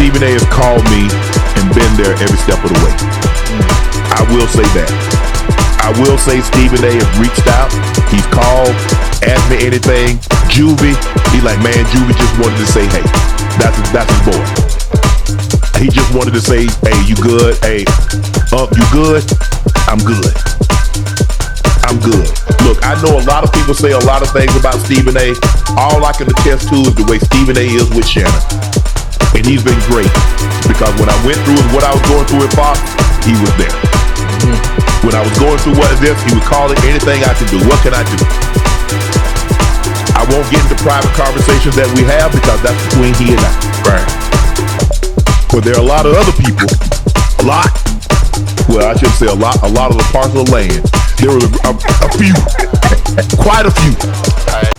Stephen A has called me and been there every step of the way. I will say that. I will say Stephen A has reached out. He's called, asked me anything. Juvie, he's like, man, Juvie just wanted to say, hey, that's his boy. He just wanted to say, hey, you good? Hey, you good? I'm good. I'm good. Look, I know a lot of people say a lot of things about Stephen A. All I can attest to is the way Stephen A is with Shannon. And he's been great. Because when I went through what I was going through at Fox, he was there. When I was going through what is this, he would call it anything I can do. What can I do? I won't get into private conversations that we have because that's between he and I. Right. But there are a lot of other people, well, I shouldn't say a lot of the parcel of land. There were a few, quite a few.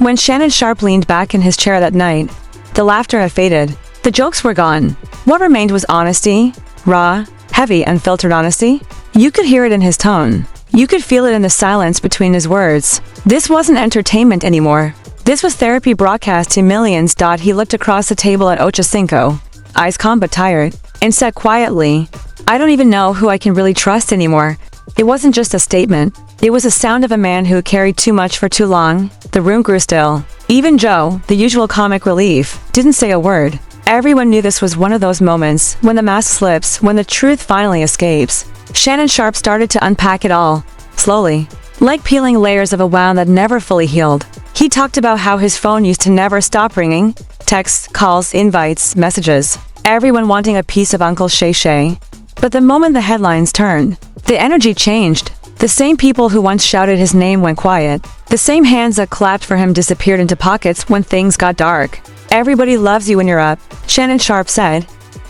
When Shannon Sharpe leaned back in his chair that night, the laughter had faded. The jokes were gone. What remained was honesty, raw, heavy, unfiltered honesty. You could hear it in his tone. You could feel it in the silence between his words. This wasn't entertainment anymore. This was therapy broadcast to millions. He looked across the table at Ochocinco, eyes calm but tired, and said quietly, I don't even know who I can really trust anymore. It wasn't just a statement. It was the sound of a man who carried too much for too long. The room grew still. Even Joe, the usual comic relief, didn't say a word. Everyone knew this was one of those moments when the mask slips, when the truth finally escapes. Shannon Sharpe started to unpack it all, slowly, like peeling layers of a wound that never fully healed. He talked about how his phone used to never stop ringing, texts, calls, invites, messages, everyone wanting a piece of Uncle Shay Shay. But the moment the headlines turned, the energy changed. The same people who once shouted his name went quiet. The same hands that clapped for him disappeared into pockets when things got dark. Everybody loves you when you're up, Shannon Sharpe said,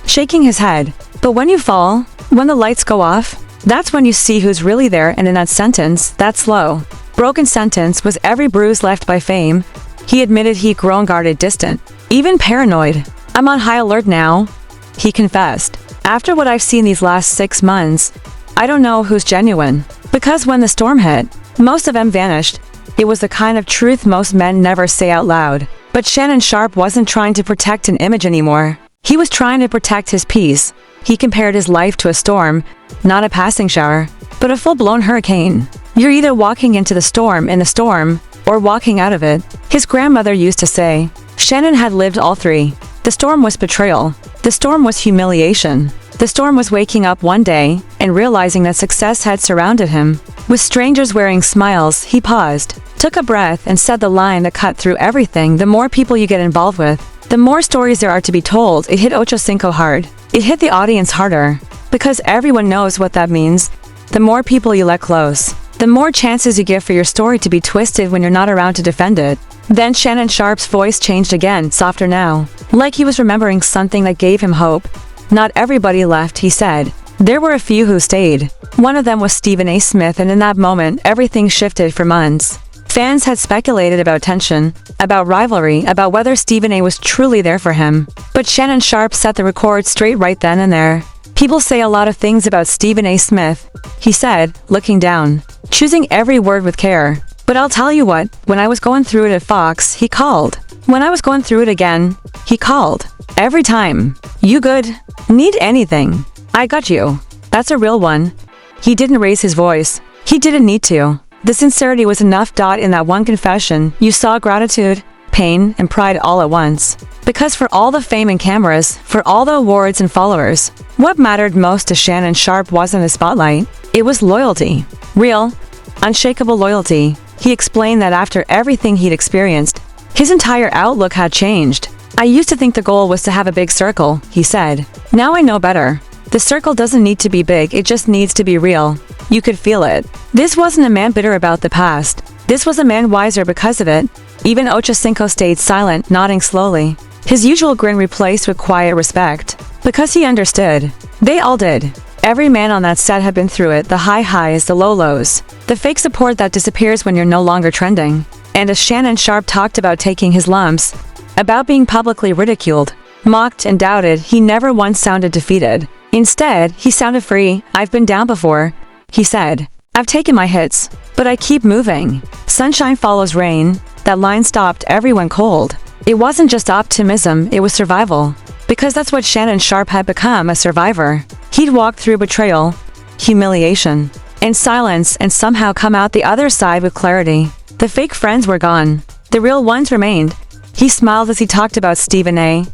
shaking his head. But when you fall, when the lights go off, that's when you see who's really there. And in that sentence, that slow, broken sentence was every bruise left by fame. He admitted he'd grown guarded, distant, even paranoid. I'm on high alert now, he confessed. After what I've seen these last 6 months, I don't know who's genuine. Because when the storm hit, most of them vanished. It was the kind of truth most men never say out loud. But Shannon Sharpe wasn't trying to protect an image anymore. He was trying to protect his peace. He compared his life to a storm, not a passing shower, but a full-blown hurricane. You're either walking into the storm in the storm, or walking out of it, his grandmother used to say. Shannon had lived all three. The storm was betrayal. The storm was humiliation. The storm was waking up one day and realizing that success had surrounded him. With strangers wearing smiles, he paused, took a breath, and said the line that cut through everything. The more people you get involved with, the more stories there are to be told. It hit Ochocinco hard. It hit the audience harder. Because everyone knows what that means. The more people you let close, the more chances you give for your story to be twisted when you're not around to defend it. Then Shannon Sharpe's voice changed again, softer now, like he was remembering something that gave him hope. Not everybody left, he said. There were a few who stayed. One of them was Stephen A. Smith, and in that moment, everything shifted for months. Fans had speculated about tension, about rivalry, about whether Stephen A. was truly there for him. But Shannon Sharpe set the record straight right then and there. People say a lot of things about Stephen A. Smith, he said, looking down, choosing every word with care. But I'll tell you what, when I was going through it at Fox, he called. When I was going through it again, he called. Every time. You good? Need anything? I got you. That's a real one. He didn't raise his voice. He didn't need to. The sincerity was enough. In that one confession, you saw gratitude, pain, and pride all at once. Because for all the fame and cameras, for all the awards and followers, what mattered most to Shannon Sharpe wasn't the spotlight. It was loyalty. Real, unshakable loyalty. He explained that after everything he'd experienced, his entire outlook had changed. I used to think the goal was to have a big circle, he said. Now I know better. The circle doesn't need to be big, it just needs to be real. You could feel it. This wasn't a man bitter about the past. This was a man wiser because of it. Even Ochocinco stayed silent, nodding slowly. His usual grin replaced with quiet respect. Because he understood. They all did. Every man on that set had been through it, the high highs, the low lows. The fake support that disappears when you're no longer trending. And as Shannon Sharpe talked about taking his lumps, about being publicly ridiculed, mocked, and doubted, he never once sounded defeated. Instead, he sounded free. I've been down before, he said. I've taken my hits, but I keep moving. Sunshine follows rain. That line stopped everyone cold. It wasn't just optimism, it was survival. Because that's what Shannon Sharpe had become, a survivor. He'd walked through betrayal, humiliation, and silence and somehow come out the other side with clarity. The fake friends were gone. The real ones remained. He smiled as he talked about Stephen A.,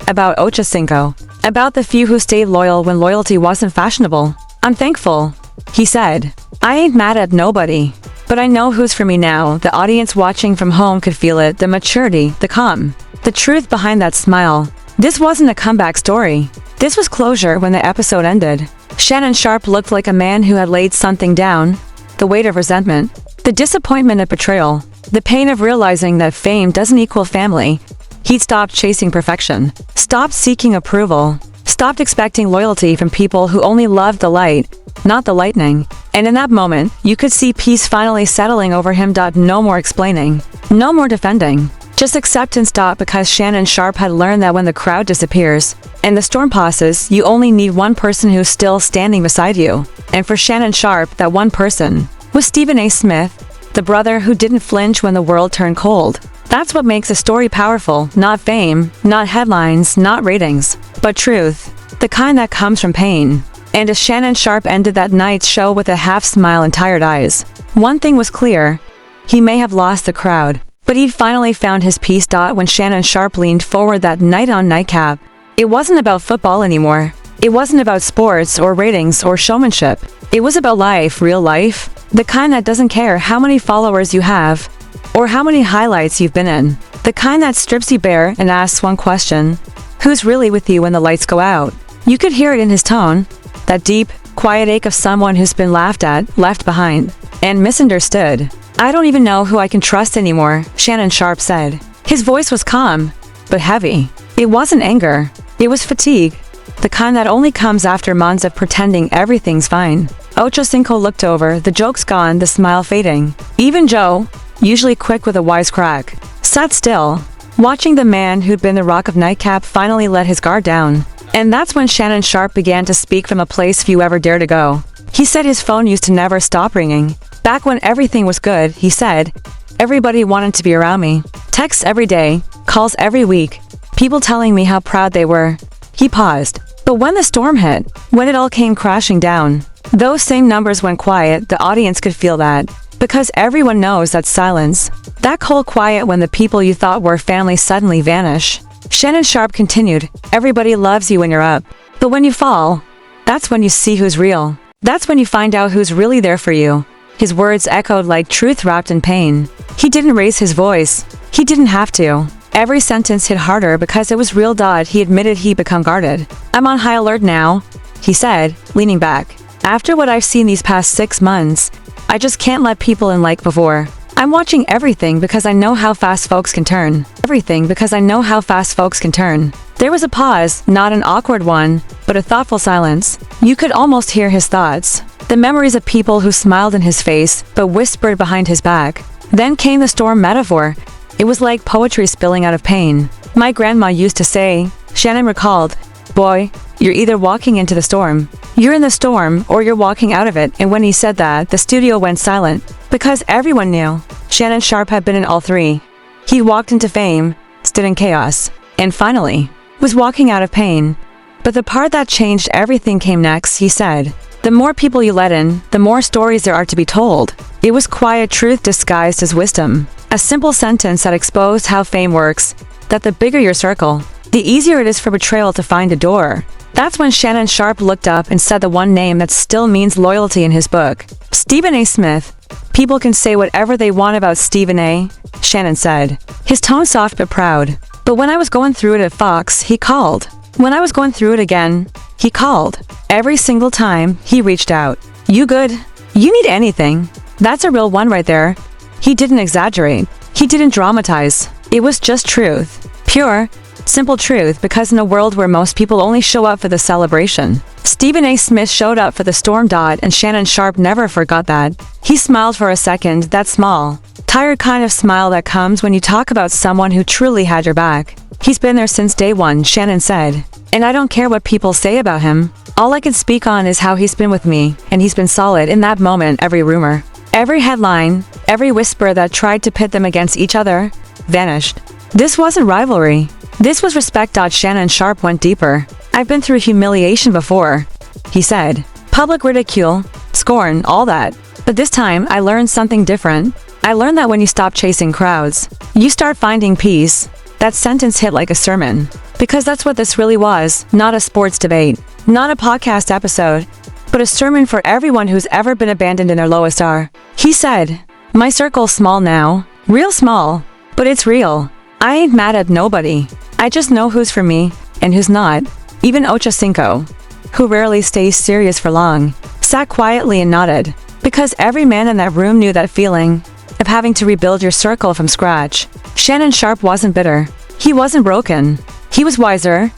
about Ochocinco, about the few who stayed loyal when loyalty wasn't fashionable. "I'm thankful," he said. "I ain't mad at nobody. But I know who's for me now." The audience watching from home could feel it, the maturity, the calm, the truth behind that smile. This wasn't a comeback story. This was closure when the episode ended. Shannon Sharpe looked like a man who had laid something down, the weight of resentment, the disappointment of betrayal, the pain of realizing that fame doesn't equal family. He'd stopped chasing perfection, stopped seeking approval, stopped expecting loyalty from people who only loved the light, not the lightning. And in that moment, you could see peace finally settling over him. No more explaining, no more defending, just acceptance. Because Shannon Sharpe had learned that when the crowd disappears and the storm passes, you only need one person who's still standing beside you. And for Shannon Sharpe, that one person was Stephen A. Smith, the brother who didn't flinch when the world turned cold. That's what makes a story powerful, not fame, not headlines, not ratings, but truth, the kind that comes from pain. And as Shannon Sharpe ended that night's show with a half smile and tired eyes, one thing was clear: he may have lost the crowd, but he'd finally found his peace. When Shannon Sharpe leaned forward that night on Nightcap, it wasn't about football anymore. It wasn't about sports or ratings or showmanship. It was about life, real life, the kind that doesn't care how many followers you have or how many highlights you've been in, the kind that strips you bare and asks one question: who's really with you when the lights go out? You could hear it in his tone, that deep, quiet ache of someone who's been laughed at, left behind, and misunderstood. "I don't even know who I can trust anymore," Shannon Sharpe said. His voice was calm, but heavy. It wasn't anger. It was fatigue, the kind that only comes after months of pretending everything's fine. Ochocinco looked over, the jokes gone, the smile fading. Even Joe, usually quick with a wisecrack, sat still, watching the man who'd been the Rock of Nightcap finally let his guard down. And that's when Shannon Sharpe began to speak from a place few ever dare to go. He said his phone used to never stop ringing. Back when everything was good, he said, everybody wanted to be around me. Texts every day, calls every week, people telling me how proud they were. He paused. But when the storm hit, when it all came crashing down, those same numbers went quiet. The audience could feel that. Because everyone knows that silence, that cold quiet when the people you thought were family suddenly vanish. Shannon Sharpe continued, everybody loves you when you're up. But when you fall, that's when you see who's real. That's when you find out who's really there for you. His words echoed like truth wrapped in pain. He didn't raise his voice. He didn't have to. Every sentence hit harder because it was real. He admitted he'd become guarded. "I'm on high alert now," he said, leaning back. "After what I've seen these past 6 months, I just can't let people in like before. I'm watching everything because I know how fast folks can turn. Everything because I know how fast folks can turn." There was a pause, not an awkward one, but a thoughtful silence. You could almost hear his thoughts. The memories of people who smiled in his face, but whispered behind his back. Then came the storm metaphor. It was like poetry spilling out of pain. "My grandma used to say," Shannon recalled, "Boy, you're either walking into the storm, you're in the storm, or you're walking out of it." And when he said that, the studio went silent. Because everyone knew Shannon Sharpe had been in all three. He walked into fame, stood in chaos, and finally, was walking out of pain. But the part that changed everything came next. He said, "The more people you let in, the more stories there are to be told." It was quiet truth disguised as wisdom. A simple sentence that exposed how fame works, that the bigger your circle, the easier it is for betrayal to find a door. That's when Shannon Sharpe looked up and said the one name that still means loyalty in his book. "Stephen A. Smith." "People can say whatever they want about Stephen A.," Shannon said, his tone soft but proud. "But when I was going through it at Fox, he called. When I was going through it again, he called. Every single time, he reached out. You good? You need anything?" That's a real one right there. He didn't exaggerate. He didn't dramatize. It was just truth. Pure, simple truth, because in a world where most people only show up for the celebration, Stephen A. Smith showed up for the storm. And Shannon Sharpe never forgot that. He smiled for a second, that small, tired kind of smile that comes when you talk about someone who truly had your back. "He's been there since day one," Shannon said. "And I don't care what people say about him. All I can speak on is how he's been with me, and he's been solid." In that moment, every rumor, every headline, every whisper that tried to pit them against each other, vanished. This wasn't rivalry. This was respect. Shannon Sharpe went deeper. I've been through humiliation before, he said. Public ridicule, scorn, all that. But this time, I learned something different. I learned that when you stop chasing crowds, you start finding peace. That sentence hit like a sermon. Because that's what this really was, not a sports debate, not a podcast episode, but a sermon for everyone who's ever been abandoned in their lowest hour. He said, "My circle's small now, real small, but it's real. I ain't mad at nobody. I just know who's for me and who's not." Even Ochocinco, who rarely stays serious for long, sat quietly and nodded, because every man in that room knew that feeling of having to rebuild your circle from scratch. Shannon Sharpe wasn't bitter. He wasn't broken. He was wiser.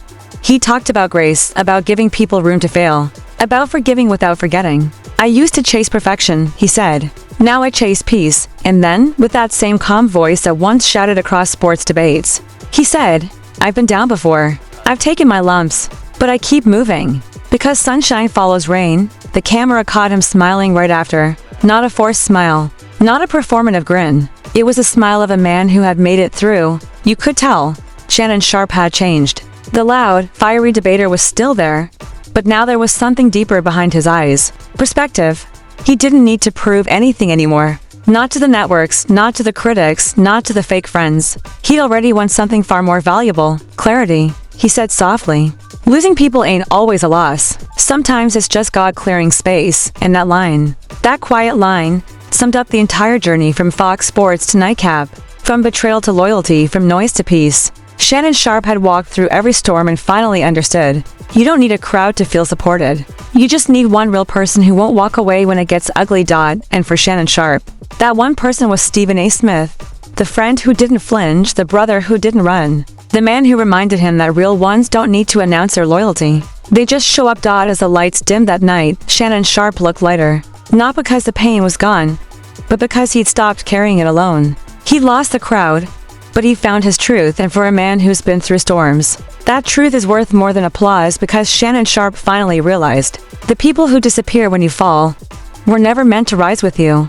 He talked about grace, about giving people room to fail, about forgiving without forgetting. "I used to chase perfection," he said. "Now I chase peace." And then, with that same calm voice that once shouted across sports debates, he said, "I've been down before. I've taken my lumps, but I keep moving." Because sunshine follows rain, the camera caught him smiling right after. Not a forced smile, not a performative grin. It was a smile of a man who had made it through. You could tell Shannon Sharpe had changed. The loud, fiery debater was still there, but now there was something deeper behind his eyes. Perspective. He didn't need to prove anything anymore. Not to the networks, not to the critics, not to the fake friends. He'd already won something far more valuable. Clarity, he said softly. Losing people ain't always a loss. Sometimes it's just God clearing space, and that quiet line, summed up the entire journey from Fox Sports to Nightcap, from betrayal to loyalty, from noise to peace. Shannon Sharpe had walked through every storm and finally understood. You don't need a crowd to feel supported. You just need one real person who won't walk away when it gets ugly. And for Shannon Sharpe, that one person was Stephen A. Smith, the friend who didn't flinch, the brother who didn't run, the man who reminded him that real ones don't need to announce their loyalty. They just show up. As the lights dimmed that night, Shannon Sharpe looked lighter. Not because the pain was gone, but because he'd stopped carrying it alone. He'd lost the crowd, but he found his truth, and for a man who's been through storms, that truth is worth more than applause. Because Shannon Sharpe finally realized, the people who disappear when you fall were never meant to rise with you.